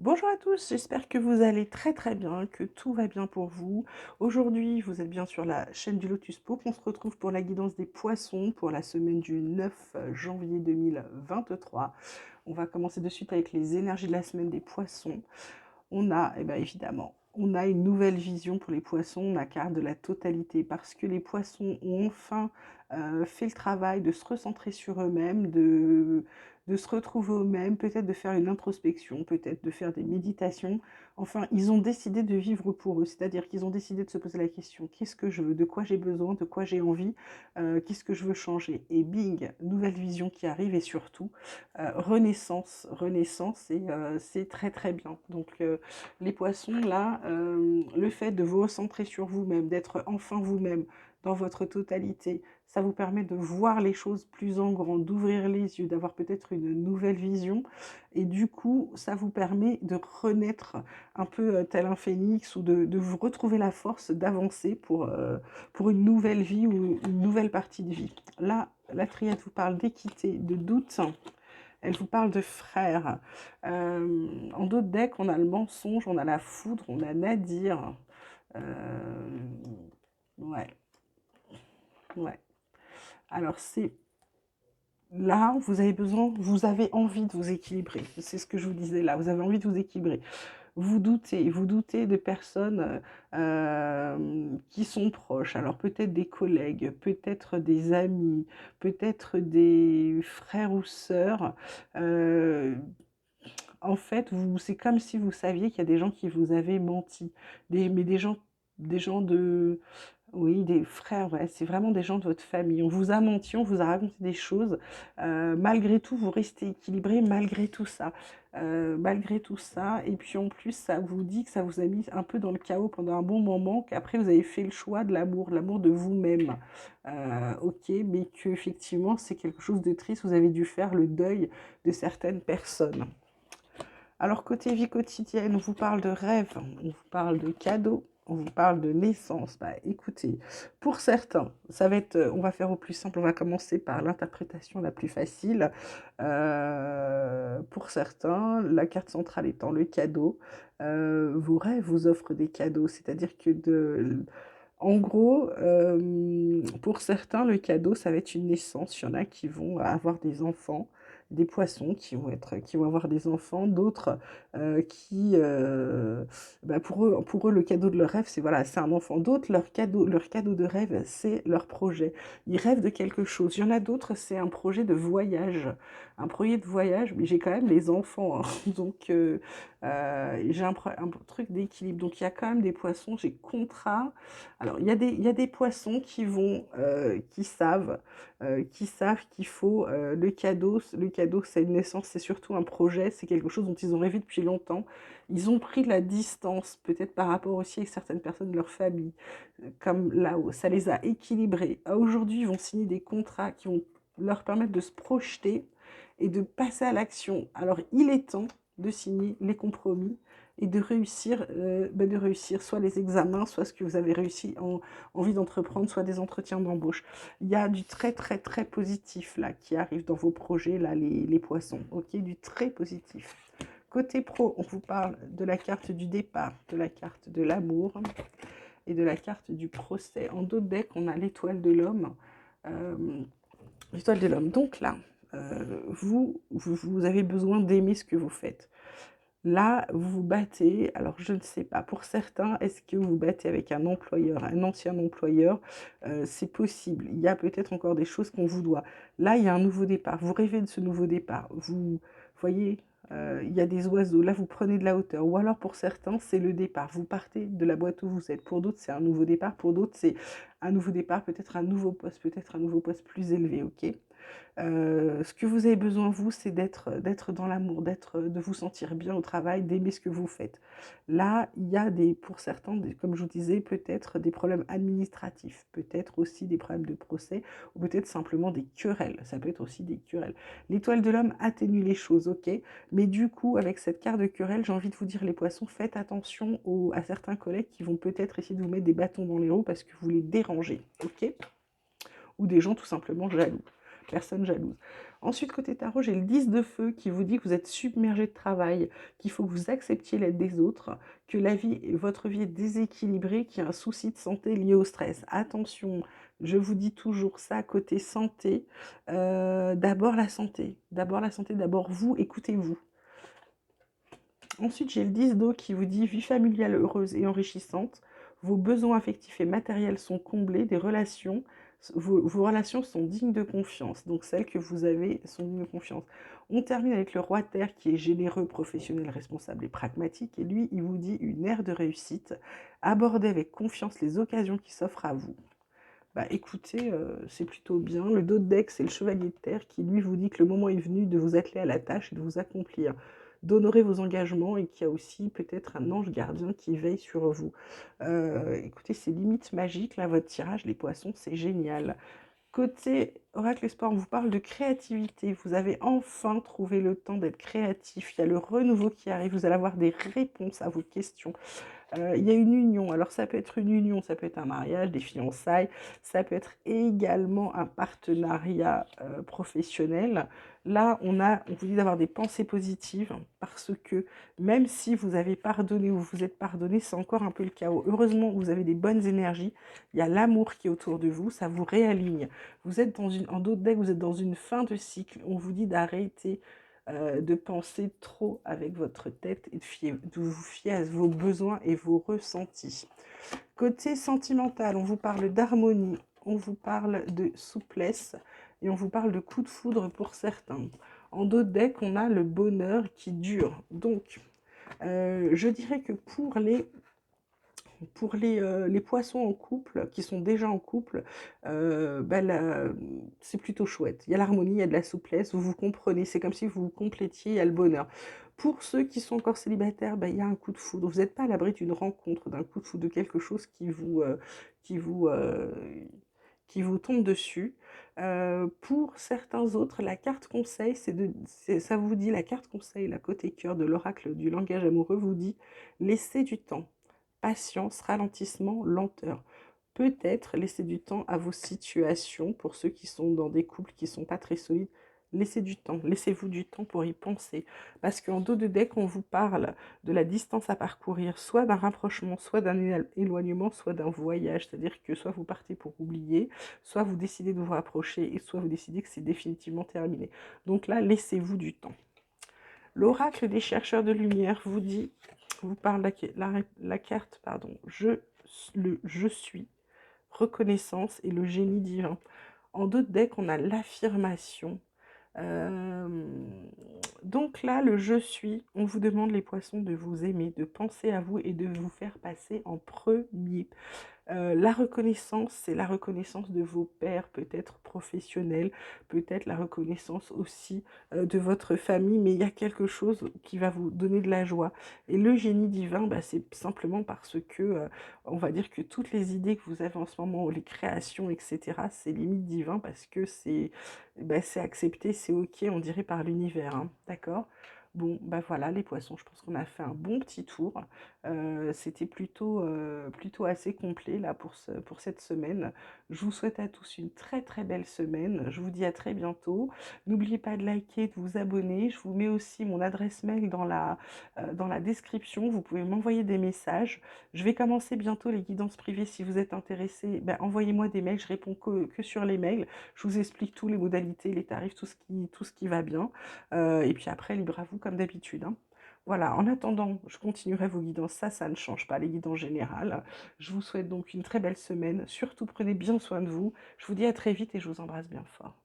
Bonjour à tous, j'espère que vous allez très bien, que tout va bien pour vous. Aujourd'hui, vous êtes bien sur la chaîne du Lotus Pope. On se retrouve pour la guidance des poissons pour la semaine du 9 janvier 2023. On va commencer de suite avec les énergies de la semaine des poissons. On a, évidemment, on a une nouvelle vision pour les poissons, on a carte de la totalité, parce que les poissons ont enfin fait le travail de se recentrer sur eux-mêmes, de se retrouver eux-mêmes, peut-être de faire une introspection, peut-être de faire des méditations. Enfin, ils ont décidé de vivre pour eux, c'est-à-dire qu'ils ont décidé de se poser la question, qu'est-ce que je veux, de quoi j'ai besoin, de quoi j'ai envie, qu'est-ce que je veux changer. Et bing, nouvelle vision qui arrive et surtout, renaissance, renaissance, et c'est très bien. Donc les poissons, là, le fait de vous recentrer sur vous-même, d'être enfin vous-même dans votre totalité, ça vous permet de voir les choses plus en grand, d'ouvrir les yeux, d'avoir peut-être une nouvelle vision. Et du coup, ça vous permet de renaître un peu tel un phénix ou de vous retrouver la force d'avancer pour une nouvelle vie ou une nouvelle partie de vie. Là, la triade vous parle d'équité, de doute. Elle vous parle de frères. En d'autres decks, on a le mensonge, on a la foudre, on a Nadir. Euh, ouais, ouais. Alors c'est là, vous avez besoin, vous avez envie de vous équilibrer. C'est ce que je vous disais là. Vous avez envie de vous équilibrer. Vous doutez de personnes qui sont proches. Alors peut-être des collègues, peut-être des amis, peut-être des frères ou sœurs. Euh, En fait, c'est comme si vous saviez qu'il y a des gens qui vous avaient menti. Mais des gens de, oui, des frères, ouais, c'est vraiment des gens de votre famille. On vous a menti, on vous a raconté des choses. Malgré tout, vous restez équilibré malgré tout ça. Malgré tout ça. Et puis en plus, ça vous dit que ça vous a mis un peu dans le chaos pendant un bon moment, qu'après vous avez fait le choix de l'amour de vous-même. Ok, mais que effectivement, c'est quelque chose de triste. Vous avez dû faire le deuil de certaines personnes. Alors, côté vie quotidienne, on vous parle de rêves, on vous parle de cadeaux, on vous parle de naissance. Bah, écoutez, pour certains, ça va être, on va faire au plus simple, on va commencer par l'interprétation la plus facile. Pour certains, la carte centrale étant le cadeau, vos rêves vous offrent des cadeaux, c'est-à-dire que en gros, pour certains, le cadeau, ça va être une naissance. Il y en a qui vont avoir des enfants, des poissons qui vont avoir des enfants, d'autres bah, pour eux, le cadeau de leur rêve, c'est voilà, c'est un enfant. D'autres, leur cadeau de rêve, c'est leur projet. Ils rêvent de quelque chose. Il y en a d'autres, c'est un projet de voyage, mais j'ai quand même les enfants, hein. Donc j'ai un truc d'équilibre. Donc il y a quand même des poissons, j'ai contrat. Alors, il y a des poissons qui savent qu'il faut le cadeau. Le cadeau, c'est une naissance, c'est surtout un projet, c'est quelque chose dont ils ont rêvé depuis longtemps. Ils ont pris de la distance, peut-être par rapport aussi avec certaines personnes de leur famille, comme là-haut. Ça les a équilibrés. Aujourd'hui, ils vont signer des contrats qui vont leur permettre de se projeter et de passer à l'action. Alors, il est temps de signer les compromis et de réussir soit les examens, soit ce que vous avez envie d'entreprendre, soit des entretiens d'embauche. Il y a du très positif là qui arrive dans vos projets, là, les poissons, ok, du très positif. Côté pro, on vous parle de la carte du départ, de la carte de l'amour et de la carte du procès. En d'autres decks, on a l'étoile de l'homme. Euh, l'étoile de l'homme. Donc là, vous avez besoin d'aimer ce que vous faites. Là, vous vous battez, alors je ne sais pas, pour certains, est-ce que vous vous battez avec un employeur, un ancien employeur? C'est possible, il y a peut-être encore des choses qu'on vous doit. Là, il y a un nouveau départ, vous rêvez de ce nouveau départ, vous voyez, il y a des oiseaux, là vous prenez de la hauteur, ou alors pour certains, c'est le départ, vous partez de la boîte où vous êtes. Pour d'autres, c'est un nouveau départ, pour d'autres, c'est un nouveau départ, peut-être un nouveau poste plus élevé, ok? Ce que vous avez besoin, vous, c'est d'être dans l'amour, de vous sentir bien au travail, d'aimer ce que vous faites. Là, il y a pour certains, comme je vous disais, peut-être des problèmes administratifs, peut-être aussi des problèmes de procès, ou peut-être simplement des querelles. Ça peut être aussi des querelles. L'étoile de l'homme atténue les choses, ok? Mais du coup, avec cette carte de querelle, j'ai envie de vous dire, les poissons, faites attention à certains collègues qui vont peut-être essayer de vous mettre des bâtons dans les roues parce que vous les dérangez, ok? Ou des gens tout simplement jaloux. Personne jalouse. Ensuite, côté tarot, j'ai le 10 de feu qui vous dit que vous êtes submergé de travail, qu'il faut que vous acceptiez l'aide des autres, que votre vie est déséquilibrée, qu'il y a un souci de santé lié au stress. Attention, je vous dis toujours ça, côté santé, d'abord la santé, d'abord vous, écoutez-vous. Ensuite, j'ai le 10 d'eau qui vous dit vie familiale heureuse et enrichissante. Vos besoins affectifs et matériels sont comblés, vos relations sont dignes de confiance. Donc celles que vous avez sont dignes de confiance. On termine avec le roi Terre qui est généreux, professionnel, responsable et pragmatique. Et lui, il vous dit une ère de réussite. Abordez avec confiance les occasions qui s'offrent à vous. Bah écoutez, c'est plutôt bien. Le dos de deck, c'est le chevalier de terre qui lui vous dit que le moment est venu de vous atteler à la tâche et de vous accomplir, d'honorer vos engagements et qu'il y a aussi peut-être un ange gardien qui veille sur vous. Écoutez, c'est limite magique là, votre tirage, les poissons, c'est génial. Côté Oracle Espoir, on vous parle de créativité. Vous avez enfin trouvé le temps d'être créatif. Il y a le renouveau qui arrive. Vous allez avoir des réponses à vos questions. Il y a une union. Alors ça peut être une union, ça peut être un mariage, des fiançailles, ça peut être également un partenariat professionnel. Là, on vous dit d'avoir des pensées positives parce que même si vous avez pardonné ou vous êtes pardonné, c'est encore un peu le chaos. Heureusement, vous avez des bonnes énergies. Il y a l'amour qui est autour de vous, ça vous réaligne. Vous êtes en d'autres decks, vous êtes dans une fin de cycle. On vous dit d'arrêter de penser trop avec votre tête et de vous fier à vos besoins et vos ressentis. Côté sentimental, on vous parle d'harmonie, on vous parle de souplesse et on vous parle de coup de foudre pour certains. En d'autres decks, on a le bonheur qui dure. Donc, je dirais que les poissons en couple, qui sont déjà en couple, c'est plutôt chouette. Il y a l'harmonie, il y a de la souplesse, vous vous comprenez, c'est comme si vous vous complétiez, il y a le bonheur. Pour ceux qui sont encore célibataires, il y a un coup de foudre. Vous n'êtes pas à l'abri d'une rencontre, d'un coup de foudre, de quelque chose qui vous, euh, qui vous tombe dessus. Pour certains autres, la carte conseil, ça vous dit, la carte conseil, la côté cœur de l'oracle du langage amoureux vous dit, laissez du temps. Patience, ralentissement, lenteur. Peut-être laisser du temps à vos situations pour ceux qui sont dans des couples qui ne sont pas très solides. Laissez du temps, laissez-vous du temps pour y penser. Parce qu'en dos de deck, on vous parle de la distance à parcourir, soit d'un rapprochement, soit d'un éloignement, soit d'un voyage. C'est-à-dire que soit vous partez pour oublier, soit vous décidez de vous rapprocher, et soit vous décidez que c'est définitivement terminé. Donc là, laissez-vous du temps. L'oracle des chercheurs de lumière vous parle la carte, pardon, je suis, reconnaissance et le génie divin. En d'autres decks, on a l'affirmation. Euh, donc là, le je suis, on vous demande les poissons de vous aimer, de penser à vous et de vous faire passer en premier. La reconnaissance, c'est la reconnaissance de vos pairs, peut-être professionnels, peut-être la reconnaissance aussi de votre famille, mais il y a quelque chose qui va vous donner de la joie. Et le génie divin, c'est simplement parce que, on va dire que toutes les idées que vous avez en ce moment, les créations, etc., c'est limite divin parce que c'est accepté, c'est ok, on dirait par l'univers, hein, d'accord? Bon, voilà, les poissons, je pense qu'on a fait un bon petit tour. C'était plutôt assez complet là pour cette semaine. Je vous souhaite à tous une très très belle semaine. Je vous dis à très bientôt. N'oubliez pas de liker, de vous abonner. Je vous mets aussi mon adresse mail dans la description. Vous pouvez m'envoyer des messages. Je vais commencer bientôt les guidances privées. Si vous êtes intéressé, envoyez-moi des mails. Je réponds que sur les mails. Je vous explique tous les modalités, les tarifs, tout ce qui va bien. Et puis après, libre à vous comme d'habitude, hein. Voilà, en attendant, je continuerai vos guidances, ça ne change pas, les guidances générales. Je vous souhaite donc une très belle semaine. Surtout, prenez bien soin de vous. Je vous dis à très vite et je vous embrasse bien fort.